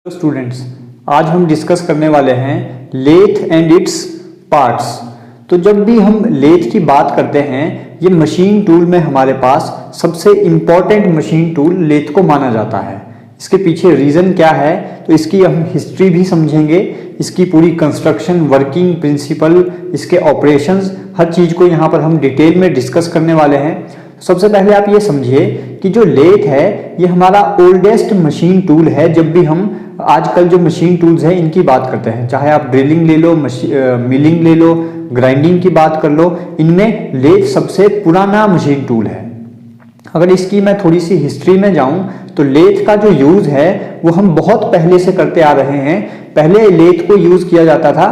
Students, आज हम discuss करने वाले हैं लेथ एंड इट्स पार्ट्स। तो जब भी हम लेथ की बात करते हैं, ये मशीन टूल में हमारे पास सबसे इम्पॉर्टेंट मशीन टूल लेथ को माना जाता है। इसके पीछे रीज़न क्या है, तो इसकी हम हिस्ट्री भी समझेंगे, इसकी पूरी कंस्ट्रक्शन, वर्किंग प्रिंसिपल, इसके ऑपरेशंस, हर चीज़ को यहाँ पर हम डिटेल में डिस्कस करने वाले हैं। सबसे पहले आप ये समझिए कि जो लेथ है ये हमारा ओल्डेस्ट मशीन टूल है। जब भी हम आजकल जो मशीन टूल्स हैं इनकी बात करते हैं, चाहे आप ड्रिलिंग ले लो, मिलिंग ले लो, ग्राइंडिंग की बात कर लो, इनमें लेथ सबसे पुराना मशीन टूल है। अगर इसकी मैं थोड़ी सी हिस्ट्री में जाऊं तो लेथ का जो यूज़ है वो हम बहुत पहले से करते आ रहे हैं। पहले लेथ को यूज़ किया जाता था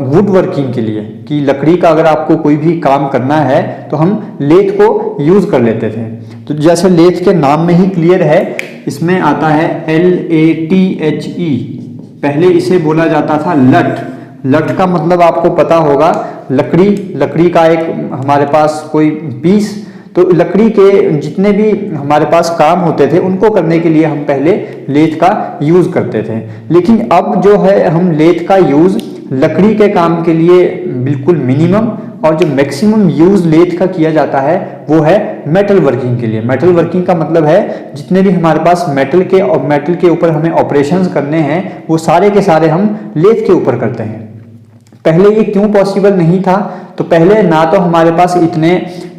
वुड वर्किंग के लिए, कि लकड़ी का अगर आपको कोई भी काम करना है तो हम लेथ को यूज़ कर लेते थे। तो जैसे लेथ के नाम में ही क्लियर है, इसमें आता है LATHE। पहले इसे बोला जाता था लठ। लठ का मतलब आपको पता होगा, लकड़ी का एक हमारे पास कोई पीस। तो लकड़ी के जितने भी हमारे पास काम होते थे उनको करने के लिए हम पहले लेथ का यूज़ करते थे। लेकिन अब जो है हम लेथ का यूज़ लकड़ी के काम के लिए बिल्कुल मिनिमम, और जो मैक्सिमम यूज़ लेथ का किया जाता है वो है मेटल वर्किंग के लिए। मेटल वर्किंग का मतलब है जितने भी हमारे पास मेटल के ऊपर हमें ऑपरेशंस करने हैं वो सारे के सारे हम लेथ के ऊपर करते हैं। पहले ये क्यों पॉसिबल नहीं था, तो पहले ना तो हमारे पास इतने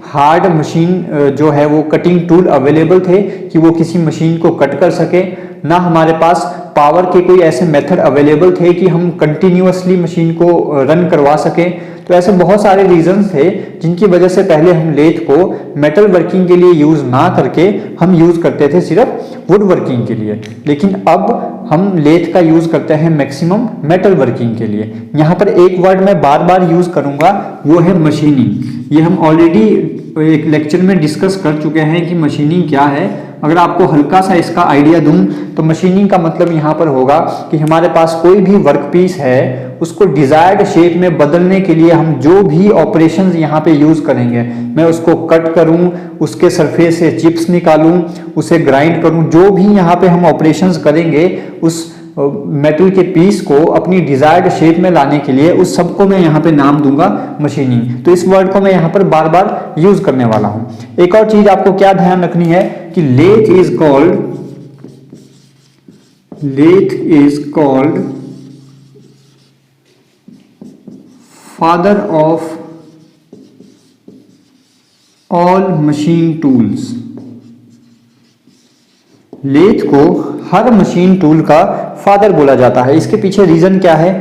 हार्ड मशीन जो है वो कटिंग टूल अवेलेबल थे कि वो किसी मशीन को कट कर सके, ना हमारे पास पावर के कोई ऐसे मेथड अवेलेबल थे कि हम कंटिन्यूअसली मशीन को रन करवा सकें। तो ऐसे बहुत सारे रीजंस थे जिनकी वजह से पहले हम लेथ को मेटल वर्किंग के लिए यूज़ ना करके हम यूज़ करते थे सिर्फ वुड वर्किंग के लिए। लेकिन अब हम लेथ का यूज़ करते हैं मैक्सिमम मेटल वर्किंग के लिए। यहाँ पर एक वर्ड मैं बार बार यूज़ करूँगा, वो है मशीनिंग। ये हम ऑलरेडी एक लेक्चर में डिस्कस कर चुके हैं कि मशीनिंग क्या है। अगर आपको हल्का सा इसका आइडिया दूं तो मशीनिंग का मतलब यहाँ पर होगा कि हमारे पास कोई भी वर्क पीस है उसको डिजायर्ड शेप में बदलने के लिए हम जो भी ऑपरेशंस यहाँ पे यूज करेंगे, मैं उसको कट करूँ, उसके सरफेस से चिप्स निकालूं, उसे ग्राइंड करूँ, जो भी यहाँ पे हम ऑपरेशंस करेंगे उस मेटल के पीस को अपनी डिजायर्ड शेप में लाने के लिए, उस सबको मैं यहाँ पे नाम दूंगा मशीनिंग। तो इस वर्ड को मैं यहाँ पर बार बार यूज करने वाला हूँ। एक और चीज आपको क्या ध्यान रखनी है कि lathe is called father of all machine tools. Lathe को हर मशीन टूल का फादर बोला जाता है। इसके पीछे रीजन क्या है,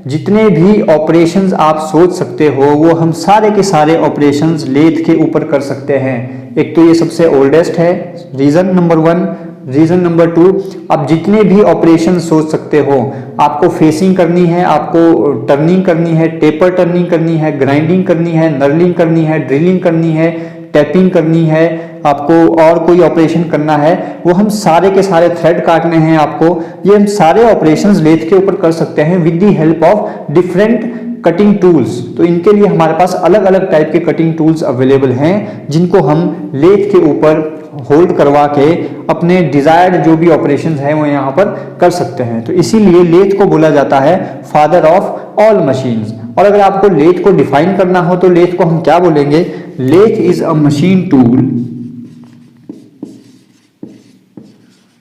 जितने भी ऑपरेशंस आप सोच सकते हो वो हम सारे के सारे ऑपरेशंस लेथ के ऊपर कर सकते हैं। एक तो ये सबसे ओल्डेस्ट है, रीजन नंबर 1। रीजन नंबर 2, आप जितने भी ऑपरेशन सोच सकते हो, आपको फेसिंग करनी है, आपको टर्निंग करनी है, टेपर टर्निंग करनी है, ग्राइंडिंग करनी है, नर्लिंग करनी है, ड्रिलिंग करनी है, टैपिंग करनी है, आपको और कोई ऑपरेशन करना है, वो हम सारे के सारे थ्रेड काटने हैं आपको, ये हम सारे ऑपरेशंस लेथ के ऊपर कर सकते हैं with the help of different cutting tools. तो इनके लिए हमारे पास अलग अलग टाइप के कटिंग टूल्स अवेलेबल हैं जिनको हम लेथ के ऊपर होल्ड करवा के अपने डिजायर्ड जो भी ऑपरेशंस हैं वो यहाँ पर कर सकते हैं। तो इसीलिए लेथ को बोला जाता है फादर ऑफ ऑल मशीन्स। और अगर आपको लेथ को डिफाइन करना हो तो लेथ को हम क्या बोलेंगे, lathe is a machine tool,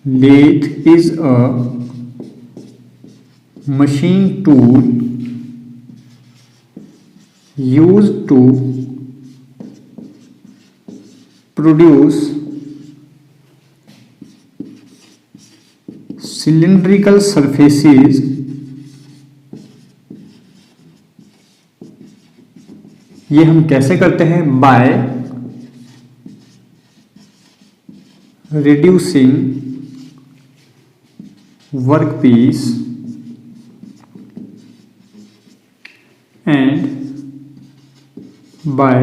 lathe is a machine tool used to produce cylindrical surfaces ये हम कैसे करते हैं, by reducing workpiece and by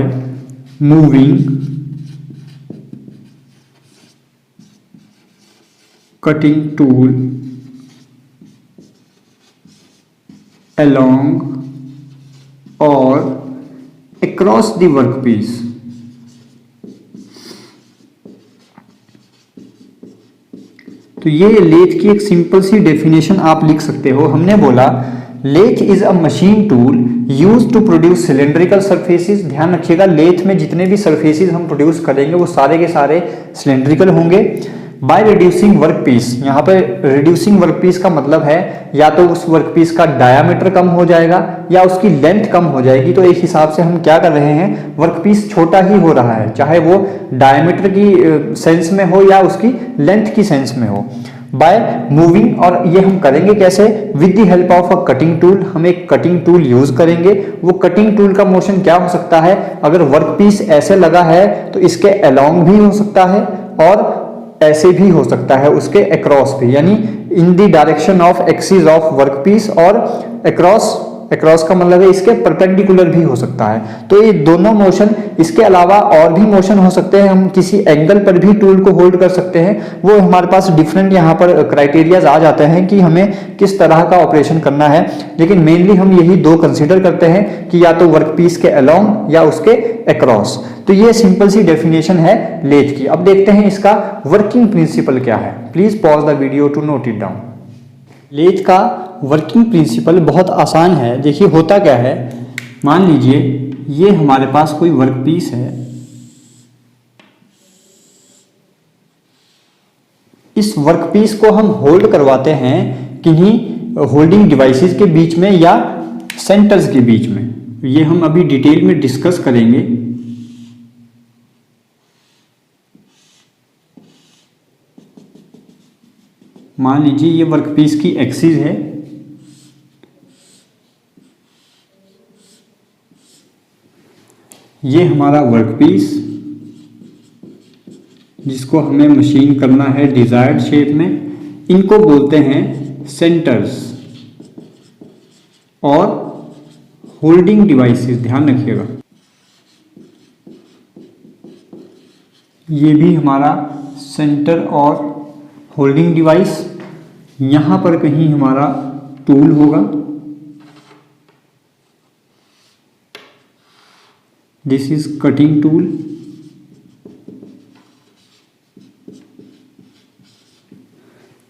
moving cutting tool along or across the workpiece। तो ये लेथ की एक सिंपल सी डेफिनेशन आप लिख सकते हो। हमने बोला lathe is a machine tool use to produce cylindrical surfaces. ध्यान रखिएगा, लेथ में जितने भी सरफेसेस हम प्रोड्यूस करेंगे वो सारे के सारे सिलेंड्रिकल होंगे। बाय रिड्यूसिंग वर्क पीस, यहाँ पे रिड्यूसिंग वर्क पीस का मतलब है या तो उस वर्क पीस का डायामीटर कम हो जाएगा या उसकी लेंथ कम हो जाएगी। तो एक हिसाब से हम क्या कर रहे हैं, वर्क पीस छोटा ही हो रहा है, चाहे वो डायामीटर की सेंस में हो या उसकी लेंथ की सेंस में हो। बाय मूविंग, और ये हम करेंगे कैसे, with the help of a cutting tool. हम एक कटिंग टूल यूज करेंगे। वो कटिंग टूल का मोशन क्या हो सकता है, अगर वर्क पीस ऐसे लगा है तो इसके अलोंग भी हो सकता है और ऐसे भी हो सकता है, उसके अक्रॉस भी, यानी in the direction of axis of work piece और अक्रॉस का मतलब है इसके परपेंडिकुलर भी हो सकता है। तो ये दोनों मोशन, इसके अलावा और भी मोशन हो सकते हैं। हम किसी एंगल पर भी टूल को होल्ड कर सकते हैं। वो हमारे पास डिफरेंट यहाँ पर क्राइटेरियाज आ जाते हैं कि हमें किस तरह का ऑपरेशन करना है, लेकिन मेनली हम यही दो कंसीडर करते हैं कि या तो वर्क पीस के अलोंग या उसके अक्रॉस। तो ये सिंपल सी डेफिनेशन है लेथ की। अब देखते हैं इसका वर्किंग प्रिंसिपल क्या है। Please pause the video to note it down. Lathe का वर्किंग प्रिंसिपल बहुत आसान है। देखिए होता क्या है, मान लीजिए ये हमारे पास कोई वर्क पीस है, इस वर्क पीस को हम होल्ड करवाते हैं किन्हीं होल्डिंग डिवाइसेस के बीच में या सेंटर्स के बीच में। ये हम अभी डिटेल में डिस्कस करेंगे। मान लीजिए ये वर्कपीस की एक्सिस है, ये हमारा वर्कपीस जिसको हमें मशीन करना है डिजायर्ड शेप में, इनको बोलते हैं सेंटर्स और होल्डिंग डिवाइसेस। ध्यान रखिएगा, ये भी हमारा सेंटर और होल्डिंग डिवाइस। यहां पर कहीं हमारा टूल होगा, दिस इज कटिंग टूल।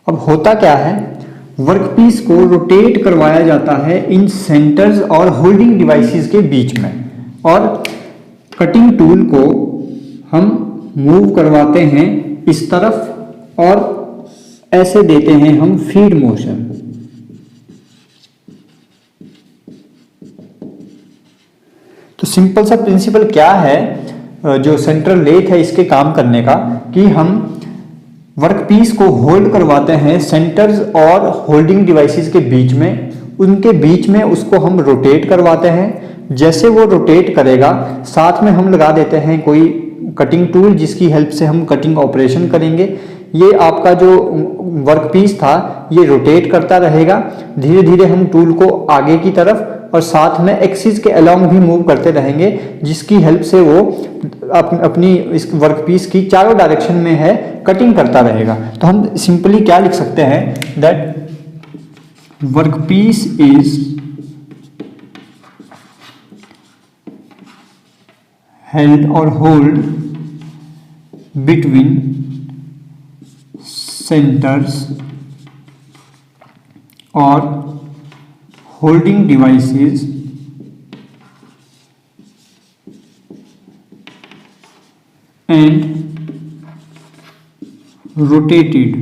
अब होता क्या है, वर्कपीस को रोटेट करवाया जाता है इन सेंटर्स और होल्डिंग डिवाइसेस के बीच में, और कटिंग टूल को हम मूव करवाते हैं इस तरफ और ऐसे देते हैं हम फीड मोशन। तो सिंपल सा प्रिंसिपल क्या है जो सेंट्रल लेथ है इसके काम करने का, कि हम वर्कपीस को होल्ड करवाते हैं सेंटर्स और होल्डिंग डिवाइसेस के बीच में, उनके बीच में उसको हम रोटेट करवाते हैं। जैसे वो रोटेट करेगा, साथ में हम लगा देते हैं कोई कटिंग टूल जिसकी हेल्प से हम कटिंग ऑपरेशन करेंगे। ये आपका जो वर्कपीस था ये रोटेट करता रहेगा, धीरे धीरे हम टूल को आगे की तरफ और साथ में एक्सिस के अलोंग भी मूव करते रहेंगे, जिसकी हेल्प से वो अपनी इस वर्कपीस की चारों डायरेक्शन में है कटिंग करता रहेगा। तो हम सिंपली क्या लिख सकते हैं, दैट वर्कपीस इज हेल्ड और hold between centers or holding devices and rotated.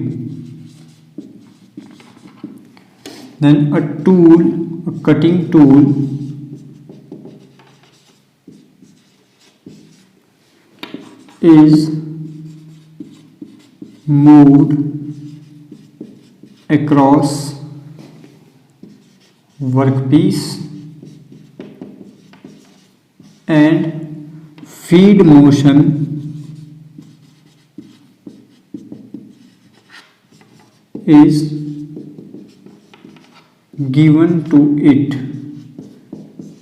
Then a tool, a cutting tool is moved across workpiece and feed motion is given to it,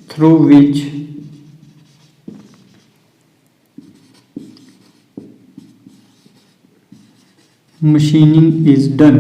through which machining is done.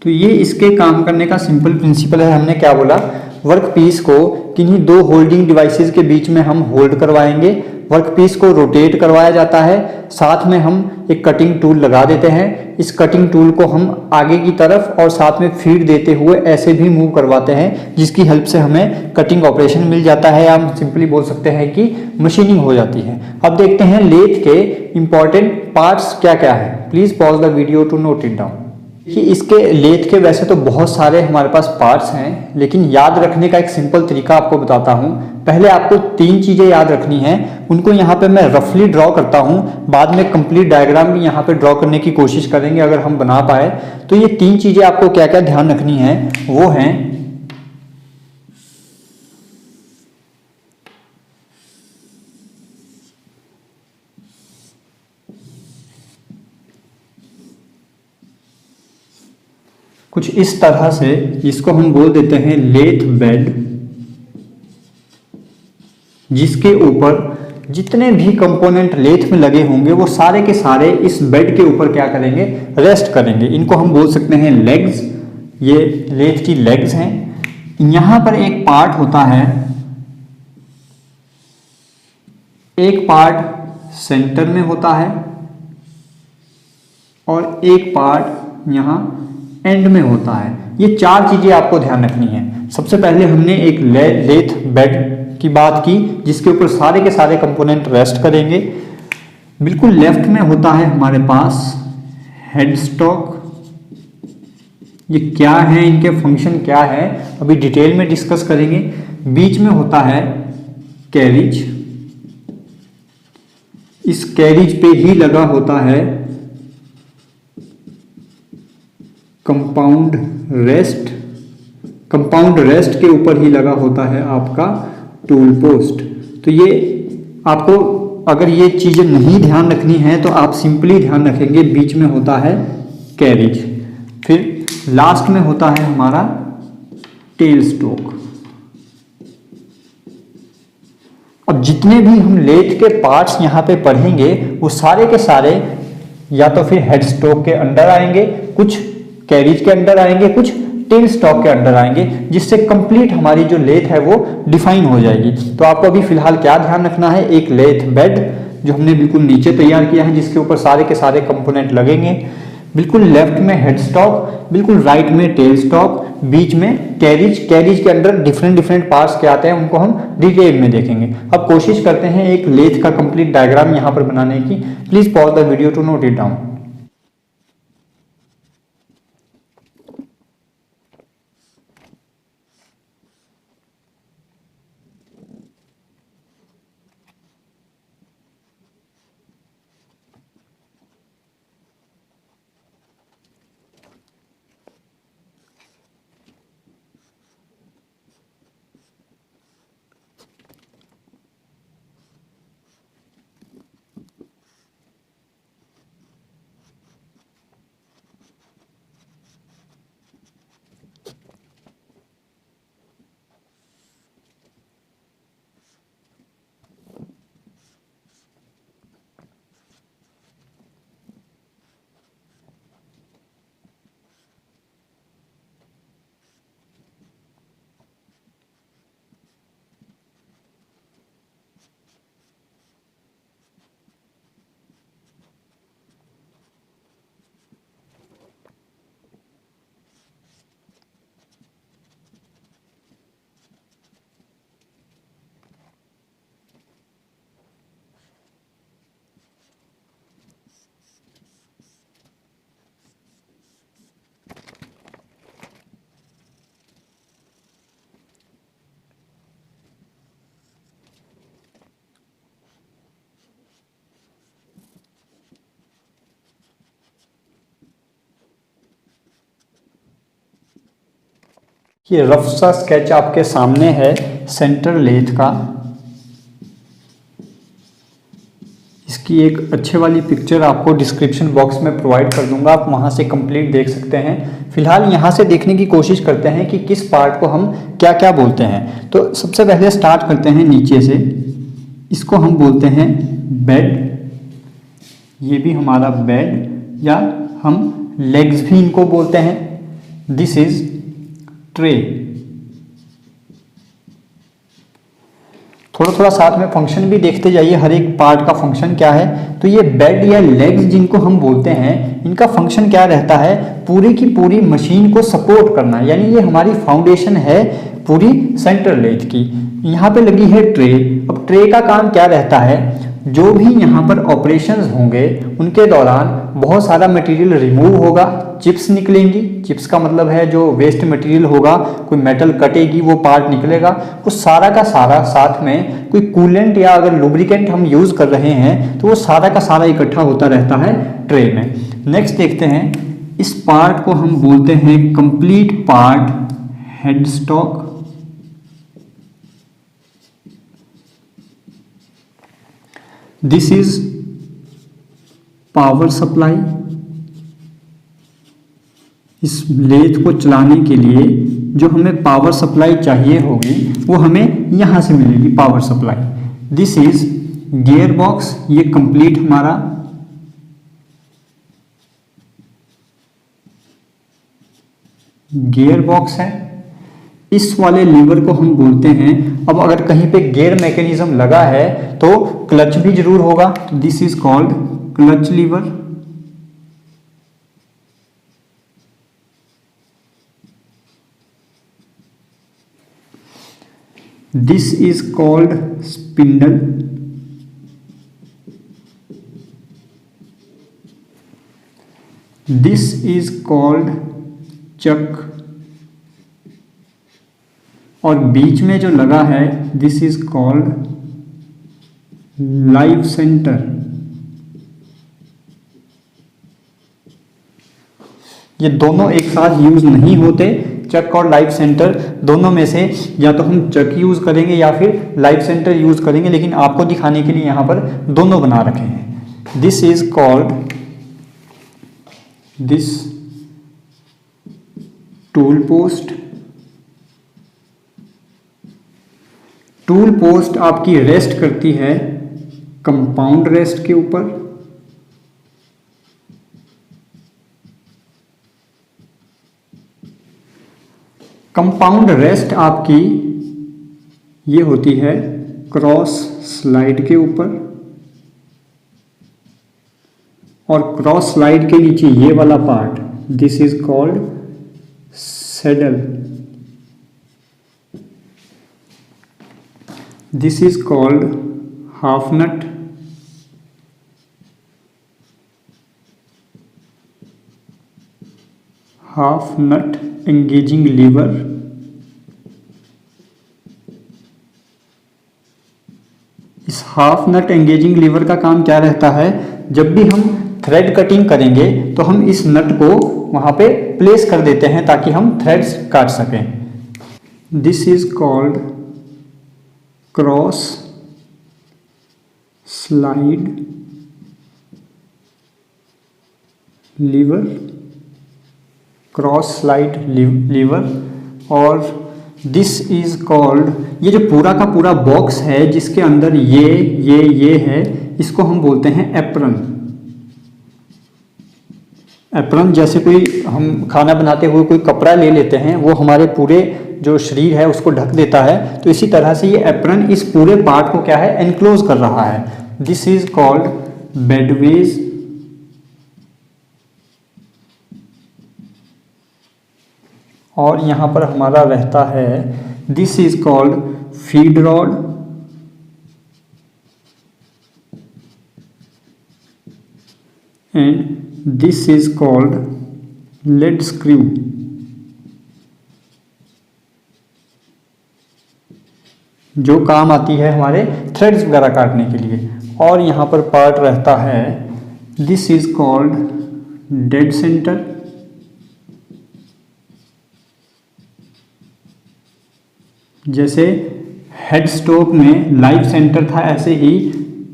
तो ये इसके काम करने का simple principal है। हमने क्या बोला, वर्क पीस को किन्हीं दो होल्डिंग डिवाइसेस के बीच में हम होल्ड करवाएंगे। वर्कपीस को रोटेट करवाया जाता है, साथ में हम एक कटिंग टूल लगा देते हैं। इस कटिंग टूल को हम आगे की तरफ और साथ में फीड देते हुए ऐसे भी मूव करवाते हैं, जिसकी हेल्प से हमें कटिंग ऑपरेशन मिल जाता है, या हम सिंपली बोल सकते हैं कि मशीनिंग हो जाती है। अब देखते हैं लेथ के इंपॉर्टेंट पार्ट्स क्या क्या है। Please pause the video to note it down. कि इसके लेथ के वैसे तो बहुत सारे हमारे पास पार्ट्स हैं, लेकिन याद रखने का एक सिंपल तरीका आपको बताता हूं। पहले आपको 3 चीजें याद रखनी हैं, उनको यहाँ पे मैं रफली ड्रॉ करता हूं, बाद में कंप्लीट डायग्राम भी यहाँ पे ड्रॉ करने की कोशिश करेंगे अगर हम बना पाए तो। ये 3 चीजें आपको क्या क्या ध्यान रखनी है वो हैं, कुछ इस तरह से, जिसको हम बोल देते हैं लेथ बेड, जिसके ऊपर जितने भी कंपोनेंट लेथ में लगे होंगे वो सारे के सारे इस बेड के ऊपर क्या करेंगे, रेस्ट करेंगे। इनको हम बोल सकते हैं लेग्स। ये लेथ की लेग्स हैं। यहां पर एक पार्ट होता है, एक पार्ट सेंटर में होता है और एक पार्ट यहां एंड में होता है। ये 4 चीजें आपको ध्यान रखनी है। सबसे पहले हमने एक लेथ बेड की बात की, जिसके ऊपर सारे के सारे कंपोनेंट रेस्ट करेंगे। बिल्कुल लेफ्ट में होता है हमारे पास हेड स्टॉक। ये क्या है, इनके फंक्शन क्या है, अभी डिटेल में डिस्कस करेंगे। बीच में होता है कैरिज। इस कैरिज पे ही लगा होता है कंपाउंड रेस्ट। कंपाउंड रेस्ट के ऊपर ही लगा होता है आपका टूल पोस्ट। तो ये आपको अगर ये चीजें नहीं ध्यान रखनी है तो आप सिंपली ध्यान रखेंगे बीच में होता है कैरिज, फिर लास्ट में होता है हमारा टेल स्टॉक। अब जितने भी हम लेथ के पार्ट्स यहाँ पे पढ़ेंगे वो सारे के सारे या तो फिर हेड स्टॉक के अंडर आएंगे, कुछ कैरिज के अंडर आएंगे, कुछ टेल स्टॉक के अंडर आएंगे, जिससे कंप्लीट हमारी जो लेथ है वो डिफाइन हो जाएगी। तो आपको अभी फिलहाल क्या ध्यान रखना है, एक लेथ बेड जो हमने बिल्कुल नीचे तैयार किया है, जिसके ऊपर सारे के सारे कंपोनेंट लगेंगे। बिल्कुल लेफ्ट में हेड स्टॉक, बिल्कुल राइट में टेल स्टॉक, बीच में कैरिज। कैरिज के अंदर डिफरेंट पार्ट्स के आते हैं, उनको हम डिटेल में देखेंगे। अब कोशिश करते हैं एक लेथ का कंप्लीट डायग्राम यहाँ पर बनाने की। Please pause the video to note it down. ये रफ सा स्केच आपके सामने है सेंटर लेथ का। इसकी एक अच्छे वाली पिक्चर आपको डिस्क्रिप्शन बॉक्स में प्रोवाइड कर दूंगा, आप वहां से कंप्लीट देख सकते हैं। फिलहाल यहां से देखने की कोशिश करते हैं कि किस पार्ट को हम क्या क्या बोलते हैं। तो सबसे पहले स्टार्ट करते हैं नीचे से। इसको हम बोलते हैं बेड। ये भी हमारा बेड, या हम लेग्स भी इनको बोलते हैं। This is tray. थोड़ा थोड़ा साथ में फंक्शन भी देखते जाइए, हर एक पार्ट का फंक्शन क्या है। तो ये बेड या लेग्स जिनको हम बोलते हैं, इनका फंक्शन क्या रहता है, पूरी की पूरी मशीन को सपोर्ट करना, यानी ये हमारी फाउंडेशन है पूरी सेंट्रल लेथ की। यहाँ पे लगी है ट्रे। अब ट्रे का काम क्या रहता है, जो भी यहाँ पर ऑपरेशंस होंगे उनके दौरान बहुत सारा मटेरियल रिमूव होगा, चिप्स निकलेंगी। चिप्स का मतलब है जो वेस्ट मटेरियल होगा, कोई मेटल कटेगी वो पार्ट निकलेगा, वो सारा का सारा साथ में कोई कूलेंट या अगर लुब्रिकेंट हम यूज़ कर रहे हैं तो वो सारा का सारा इकट्ठा होता रहता है ट्रे में। नेक्स्ट देखते हैं, इस पार्ट को हम बोलते हैं complete part head stock. This is power supply. इस लेथ को चलाने के लिए जो हमें पावर सप्लाई चाहिए होगी वो हमें यहां से मिलेगी, power supply. This is gear box, ये कंप्लीट हमारा गियर बॉक्स है। इस वाले लीवर को हम बोलते हैं, अब अगर कहीं पे गियर मैकेनिज्म लगा है तो क्लच भी जरूर होगा, this is called clutch lever. This is called spindle. This is called chuck. और बीच में जो लगा है this is called live centre. ये दोनों एक साथ यूज नहीं होते, चक और लाइव सेंटर दोनों में से या तो हम चक यूज करेंगे या फिर लाइव सेंटर यूज करेंगे, लेकिन आपको दिखाने के लिए यहां पर दोनों बना रखे हैं। This is called this tool post. Tool post आपकी रेस्ट करती है कंपाउंड रेस्ट के ऊपर। कंपाउंड रेस्ट आपकी ये होती है क्रॉस स्लाइड के ऊपर, और क्रॉस स्लाइड के नीचे ये वाला part this is called saddle. This is called half nut. Half nut engaging lever. इस हाफ नट एंगेजिंग लीवर का काम क्या रहता है, जब भी हम थ्रेड कटिंग करेंगे तो हम इस नट को वहां पे प्लेस कर देते हैं ताकि हम थ्रेड्स काट सकें। This is called cross slide lever. Cross slide lever. और दिस इज कॉल्ड, ये जो पूरा का पूरा बॉक्स है जिसके अंदर ये है, इसको हम बोलते हैं एप्रन। एप्रन जैसे कोई हम खाना बनाते हुए कोई कपड़ा ले लेते हैं, वो हमारे पूरे जो शरीर है उसको ढक देता है, तो इसी तरह से ये एप्रन इस पूरे पार्ट को क्या है, एनक्लोज कर रहा है। This is called bedways. और यहां पर हमारा रहता है this is called feed rod. And this is called lead screw. जो काम आती है हमारे थ्रेड्स वगैरह काटने के लिए। और यहाँ पर पार्ट रहता है this is called dead centre. जैसे हेड स्टॉक में लाइव सेंटर था, ऐसे ही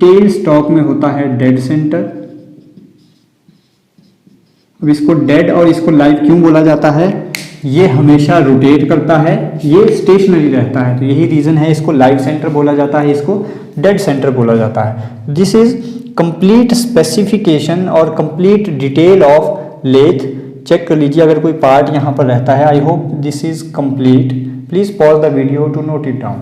टेल स्टॉक में होता है डेड सेंटर। अब इसको डेड और इसको लाइव क्यों बोला जाता है, ये हमेशा रोटेट करता है, ये स्टेशनरी रहता है, तो यही रीजन है इसको लाइव सेंटर बोला जाता है, इसको डेड सेंटर बोला जाता है। दिस इज कंप्लीट स्पेसिफिकेशन और complete detail of lathe. Check कर लीजिए अगर कोई पार्ट यहाँ पर रहता है। I hope this is complete. Please pause the video to note it down.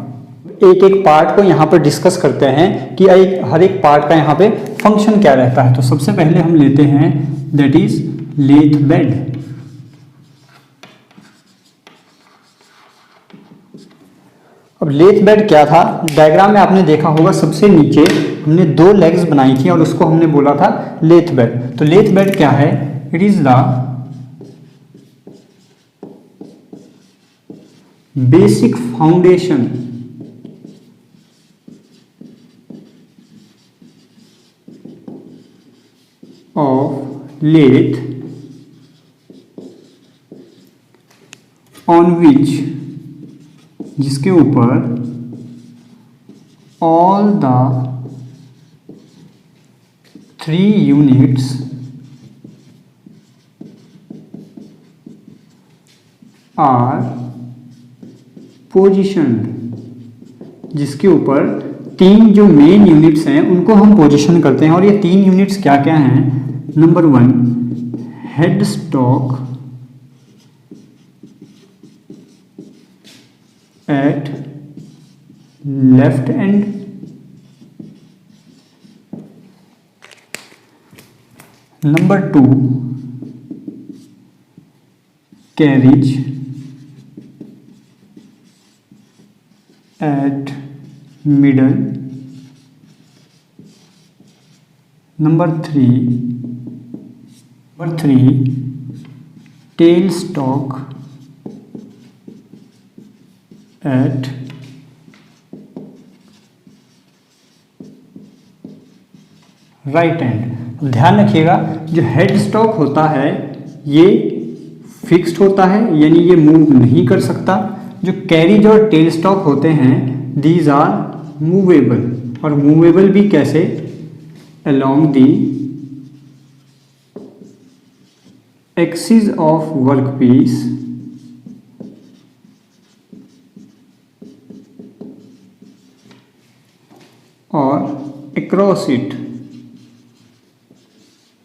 एक एक पार्ट को यहाँ पर डिस्कस करते हैं कि हर एक पार्ट का यहाँ पे फंक्शन क्या रहता है। तो सबसे पहले हम लेते हैं दैट इज लेथ बेड। अब लेथ बेड क्या था, डायग्राम में आपने देखा होगा सबसे नीचे हमने 2 लेग्स बनाई थी और उसको हमने बोला था लेथ बेड। तो लेथ बेड क्या है, it is the basic foundation of lathe on which, जिसके ऊपर all the 3 units are positioned, जिसके ऊपर 3 जो मेन यूनिट्स हैं उनको हम पोजीशन करते हैं। और ये 3 यूनिट्स क्या क्या हैं, number 1 head stock at left and, number 2 carriage eight middle, number 3 tell stock at right and. ध्यान रखिएगा जो हेड स्टॉक होता है ये फिक्स्ड होता है, यानी ये मूव नहीं कर सकता। जो कैरिज और टेल स्टॉक होते हैं दीज आर मूवेबल, और मूवेबल भी कैसे, along the axis of workpiece और across it,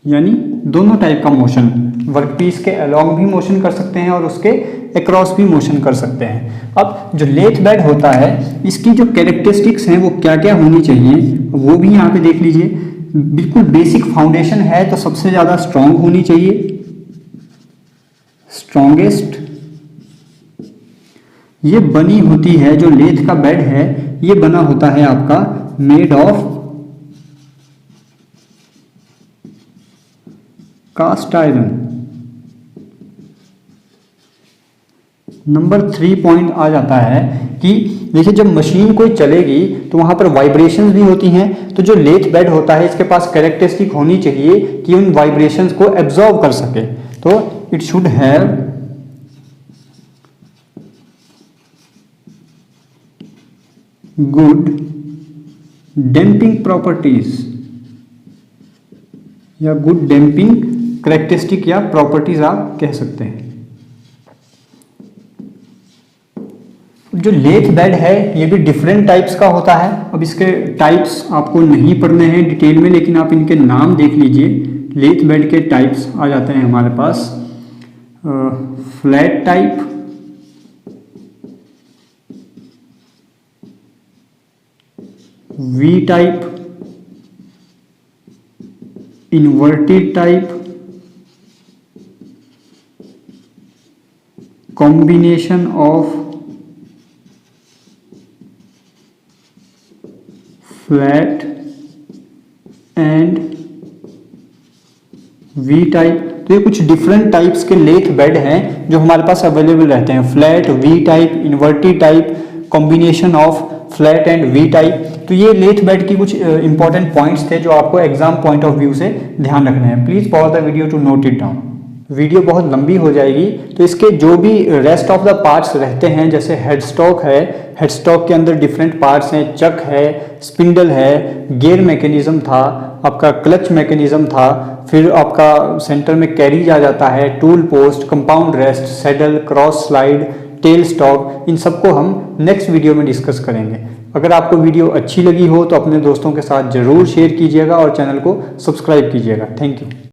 यानी दोनों टाइप का मोशन, वर्कपीस के along भी मोशन कर सकते हैं और उसके अक्रॉस भी मोशन कर सकते हैं। अब जो लेथ बेड होता है इसकी जो कैरेक्टरिस्टिक्स हैं वो क्या क्या होनी चाहिए वो भी यहाँ पे देख लीजिए। बिल्कुल बेसिक फाउंडेशन है तो सबसे ज़्यादा स्ट्रॉन्ग होनी चाहिए, स्ट्रॉन्गेस्ट। ये बनी होती है, जो लेथ का बेड है ये बना होता है आपका made of cast iron. Number 3 point आ जाता है कि देखिए जब मशीन कोई चलेगी तो वहां पर वाइब्रेशंस भी होती हैं, तो जो लेथ बेड होता है इसके पास कैरेक्टरिस्टिक होनी चाहिए कि उन वाइब्रेशंस को एब्जॉर्ब कर सके। तो it should have good damping properties या गुड डैम्पिंग कैरेक्टरिस्टिक या प्रॉपर्टीज आप कह सकते हैं। जो लेथ बेड है ये भी डिफरेंट टाइप्स का होता है। अब इसके टाइप्स आपको नहीं पढ़ने हैं डिटेल में, लेकिन आप इनके नाम देख लीजिए। लेथ बेड के टाइप्स आ जाते हैं हमारे पास flat type, V type, inverted type, combination of flat and V type. तो ये कुछ डिफरेंट टाइप्स के लेथ बेड हैं जो हमारे पास अवेलेबल रहते हैं। Flat, V type, inverted type, combination of flat and V type. तो ये लेथ बेड की कुछ इंपॉर्टेंट पॉइंट्स थे जो आपको एग्जाम पॉइंट ऑफ व्यू से ध्यान रखने हैं। Please pause the video to note it down. Video बहुत लंबी हो जाएगी तो इसके जो भी रेस्ट ऑफ द पार्ट्स रहते हैं, जैसे हेडस्टॉक है, हेडस्टॉक के अंदर डिफरेंट पार्ट्स हैं, चक है, स्पिंडल है, गियर मैकेनिज्म था, आपका क्लच मैकेनिज्म था, फिर आपका सेंटर में कैरीज आ जाता है, tool post, compound rest, saddle, cross slide, tail stock. इन सबको हम नेक्स्ट वीडियो में डिस्कस करेंगे। अगर आपको वीडियो अच्छी लगी हो तो अपने दोस्तों के साथ जरूर शेयर कीजिएगा और चैनल को सब्सक्राइब कीजिएगा। Thank you.